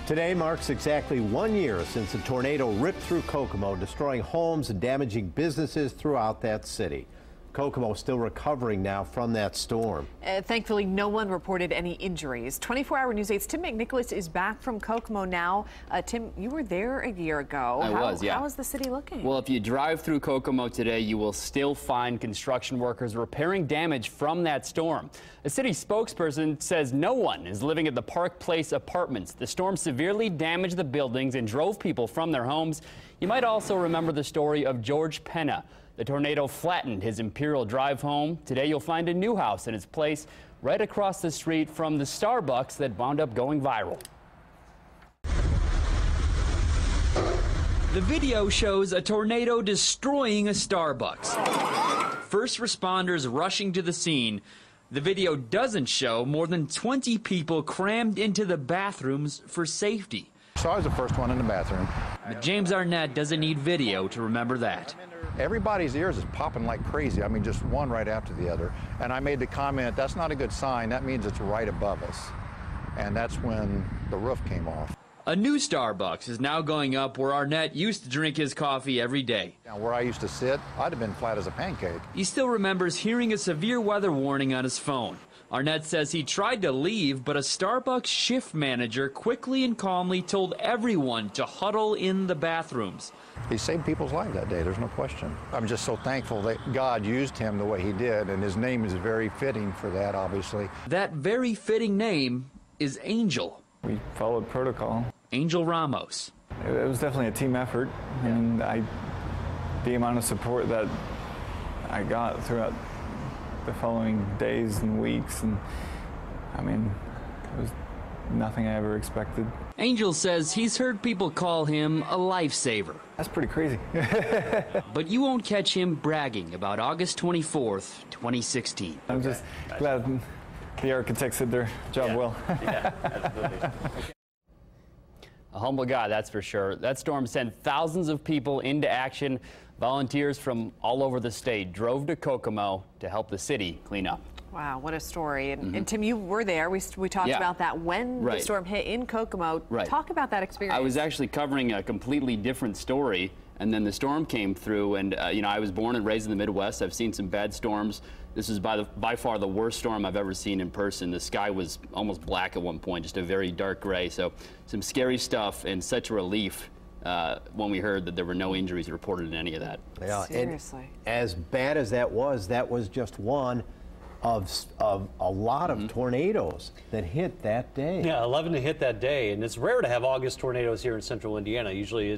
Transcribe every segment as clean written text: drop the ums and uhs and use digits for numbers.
Today marks exactly 1 year since a tornado ripped through Kokomo, destroying homes and damaging businesses throughout that city. Kokomo is still recovering now from that storm. Thankfully, no one reported any injuries. 24-hour News 8's Tim McNicholas is back from Kokomo now. Tim, you were there a year ago. I was, yeah. How is the city looking? Well, if you drive through Kokomo today, you will still find construction workers repairing damage from that storm. A city spokesperson says no one is living at the Park Place apartments. The storm severely damaged the buildings and drove people from their homes. You might also remember the story of George Penna. The tornado flattened his Imperial Drive home. Today you'll find a new house in its place right across the street from the Starbucks that wound up going viral. The video shows a tornado destroying a Starbucks. First responders rushing to the scene. The video doesn't show more than 20 people crammed into the bathrooms for safety. So I was the first one in the bathroom. But James Arnett doesn't need video to remember that. Everybody's ears is popping like crazy. I mean, just one right after the other. And I made the comment, that's not a good sign. That means it's right above us. And that's when the roof came off. A new Starbucks is now going up where Arnett used to drink his coffee every day. Now, where I used to sit, I'd have been flat as a pancake. He still remembers hearing a severe weather warning on his phone. Arnett says he tried to leave, but a Starbucks shift manager quickly and calmly told everyone to huddle in the bathrooms. He saved people's lives that day, there's no question. I'm just so thankful that God used him the way he did, and his name is very fitting for that, obviously. That very fitting name is Angel. We followed protocol. Angel Ramos. It was definitely a team effort, and the amount of support that I got throughout the following days and weeks, and I mean, it was nothing I ever expected. Angel says he's heard people call him a lifesaver. That's pretty crazy. But you won't catch him bragging about August 24th, 2016. I'm just glad the architects did their job well. Yeah, absolutely. A humble guy, that's for sure. That storm sent thousands of people into action. Volunteers from all over the state drove to Kokomo to help the city clean up. Wow, what a story. And Tim, you were there. We talked about that when the storm hit in Kokomo. Talk about that experience. I was actually covering a completely different story, and then the storm came through, and you know, I was born and raised in the Midwest. I've seen some bad storms. This is by far the worst storm I've ever seen in person. The sky was almost black at one point, just a very dark gray. So some scary stuff, and such a relief when we heard that there were no injuries reported in any of that. Yeah, seriously. And as bad as that was just one of a lot of tornadoes that hit that day. Yeah, 11 to hit that day, and it's rare to have August tornadoes here in central Indiana. Usually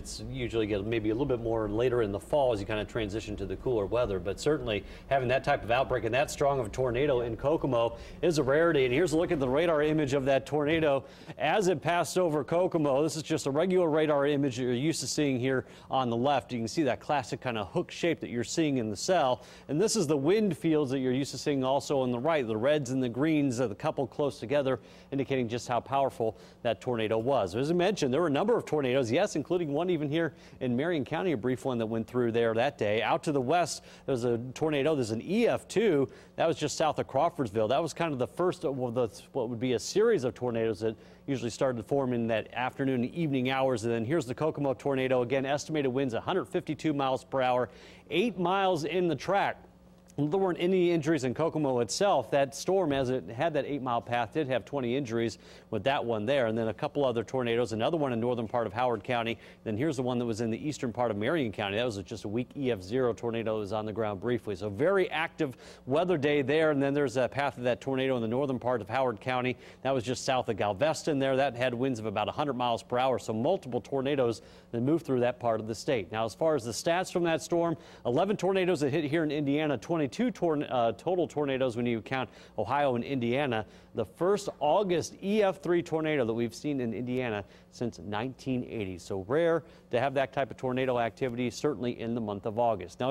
get maybe a little bit more later in the fall as you kind of transition to the cooler weather, but certainly having that type of outbreak and that strong of a tornado in Kokomo is a rarity. And here's a look at the radar image of that tornado as it passed over Kokomo. This is just a regular radar image you're used to seeing here on the left. You can see that classic kind of hook shape that you're seeing in the cell, and this is the wind fields that you're used to seeing also on the right, the reds and the greens, the couple close together, indicating just how powerful that tornado was. As I mentioned, there were a number of tornadoes, yes, including one even here in Marion County, a brief one that went through there that day. Out to the west, there's a tornado, there's an EF2, that was just south of Crawfordsville. That was kind of the first of what would be a series of tornadoes that usually started to form in that afternoon and evening hours. And then here's the Kokomo tornado. Again, estimated winds 152 miles per hour, 8 miles in the track. There weren't any injuries in Kokomo itself. That storm, as it had that 8-mile path, did have 20 injuries with that one there. And then a couple other tornadoes, another one in northern part of Howard County. Then here's the one that was in the eastern part of Marion County. That was just a weak EF0 tornado that was on the ground briefly. So very active weather day there. And then there's a path of that tornado in the northern part of Howard County. That was just south of Galveston there. That had winds of about 100 miles per hour. So multiple tornadoes that moved through that part of the state. Now, as far as the stats from that storm, 11 tornadoes that hit here in Indiana, 22 total tornadoes when you count Ohio and Indiana. The first August EF3 tornado that we've seen in Indiana since 1980. So rare to have that type of tornado activity, certainly in the month of August. Now,